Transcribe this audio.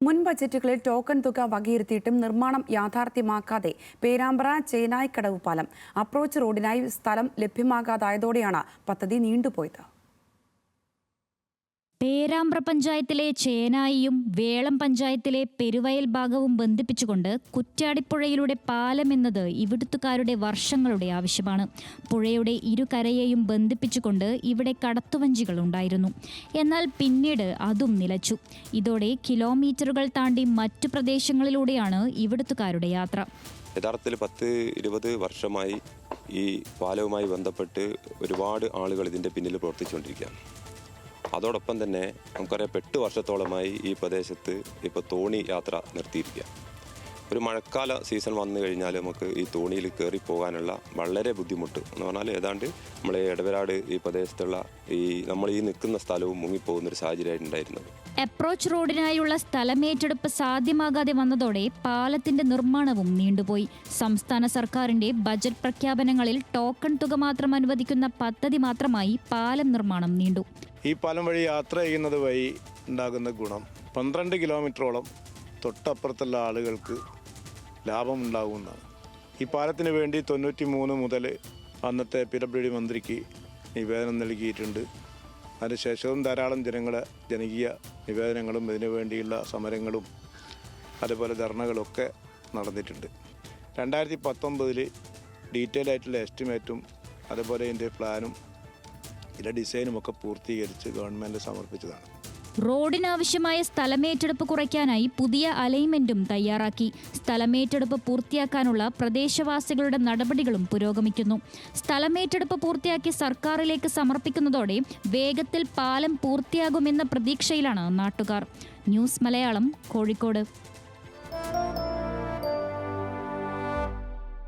മുൻ ബജറ്റുകളിൽ ടോക്കൺ തുക വകയിരുത്തിയിട്ടും നിർമ്മാണം യാഥാർത്ഥ്യമാക്കാതെ പേരാമ്പ്ര ചേനായിക്കടവ് പാലം അപ്രോച്ച് റോഡിനായി സ്ഥലം ലഭ്യമാകാതായതോടെയാണ് പദ്ധതി നീണ്ടുപോയത്. പേരാമ്പ്ര പഞ്ചായത്തിലെ ചേനായിയും വേളം പഞ്ചായത്തിലെ പെരുവയൽ ഭാഗവും ബന്ധിപ്പിച്ചുകൊണ്ട് കുറ്റ്യാടിപ്പുഴയിലൂടെ പാലം എന്നത് ഇവിടുത്തുകാരുടെ വർഷങ്ങളുടെ ആവശ്യമാണ്. പുഴയുടെ ഇരുകരയെയും ബന്ധിപ്പിച്ചുകൊണ്ട് ഇവിടെ കടത്തുവഞ്ചികൾ ഉണ്ടായിരുന്നു. എന്നാൽ പിന്നീട് അതും നിലച്ചു. ഇതോടെ കിലോമീറ്ററുകൾ താണ്ടി മറ്റു പ്രദേശങ്ങളിലൂടെയാണ് ഇവിടുത്തുകാരുടെ യാത്ര. യഥാർത്ഥത്തിൽ 10-20 വർഷമായി ഈ പാലവുമായി ബന്ധപ്പെട്ട് ഒരുപാട് ആളുകൾ ഇതിൻ്റെ പിന്നിൽ പ്രവർത്തിച്ചുകൊണ്ടിരിക്കുകയാണ്. അതോടൊപ്പം തന്നെ നമുക്കറിയാം 8 വർഷത്തോളമായി ഈ പ്രദേശത്ത് ഇപ്പോൾ തോണി യാത്ര നിർത്തിയിരിക്കുക. ഒരു മഴക്കാല സീസൺ വന്നു കഴിഞ്ഞാൽ നമുക്ക് ഈ തോണിയിൽ കയറി പോകാനുള്ള വളരെ ബുദ്ധിമുട്ട് എന്ന് പറഞ്ഞാൽ ഏതാണ്ട് നമ്മളെ എടവരാട് ഈ പ്രദേശത്തുള്ള നമ്മൾ ഈ നിൽക്കുന്ന സ്ഥലവും മുങ്ങിപ്പോകുന്നൊരു സാഹചര്യമാണ് ഉണ്ടായിരുന്നത്. അപ്രോച്ച് റോഡിനായുള്ള സ്ഥലമേറ്റെടുപ്പ് സാധ്യമാകാതെ വന്നതോടെ പാലത്തിന്റെ നിർമ്മാണവും നീണ്ടുപോയി. സംസ്ഥാന സർക്കാരിന്റെ ബജറ്റ് പ്രഖ്യാപനങ്ങളിൽ ടോക്കൺ തുക മാത്രം അനുവദിക്കുന്ന പദ്ധതി മാത്രമായി പാലം നിർമ്മാണം നീണ്ടു. ഈ പാലം വഴി യാത്ര ചെയ്യുന്നത് വഴി ഉണ്ടാകുന്ന ഗുണം 12 കിലോമീറ്ററോളം തൊട്ടപ്പുറത്തുള്ള ആളുകൾക്ക് ലാഭമുണ്ടാകുന്നതാണ്. ഈ പാലത്തിന് വേണ്ടി 93 മുതൽ അന്നത്തെ PWD മന്ത്രിക്ക് നിവേദനം നൽകിയിട്ടുണ്ട്. അതിനുശേഷവും ധാരാളം ജനകീയ നിവേദനങ്ങളും ഇതിനു വേണ്ടിയുള്ള സമരങ്ങളും അതുപോലെ ധർണകളൊക്കെ നടന്നിട്ടുണ്ട്. 2019 ഡീറ്റെയിൽ ആയിട്ടുള്ള എസ്റ്റിമേറ്റും അതുപോലെ ഇതിൻ്റെ പ്ലാനും ഇതിൻ്റെ ഡിസൈനും ഒക്കെ പൂർത്തീകരിച്ച് ഗവൺമെൻറ് സമർപ്പിച്ചതാണ്. റോഡിനാവശ്യമായ സ്ഥലമേറ്റെടുപ്പ് കുറയ്ക്കാനായി പുതിയ അലൈൻമെന്റും തയ്യാറാക്കി. സ്ഥലമേറ്റെടുപ്പ് പൂർത്തിയാക്കാനുള്ള പ്രദേശവാസികളുടെ നടപടികളും പുരോഗമിക്കുന്നു. സ്ഥലമേറ്റെടുപ്പ് പൂർത്തിയാക്കി സർക്കാരിലേക്ക് സമർപ്പിക്കുന്നതോടെ വേഗത്തിൽ പാലം പൂർത്തിയാകുമെന്ന പ്രതീക്ഷയിലാണ് നാട്ടുകാർ. ന്യൂസ് മലയാളം, കോഴിക്കോട്.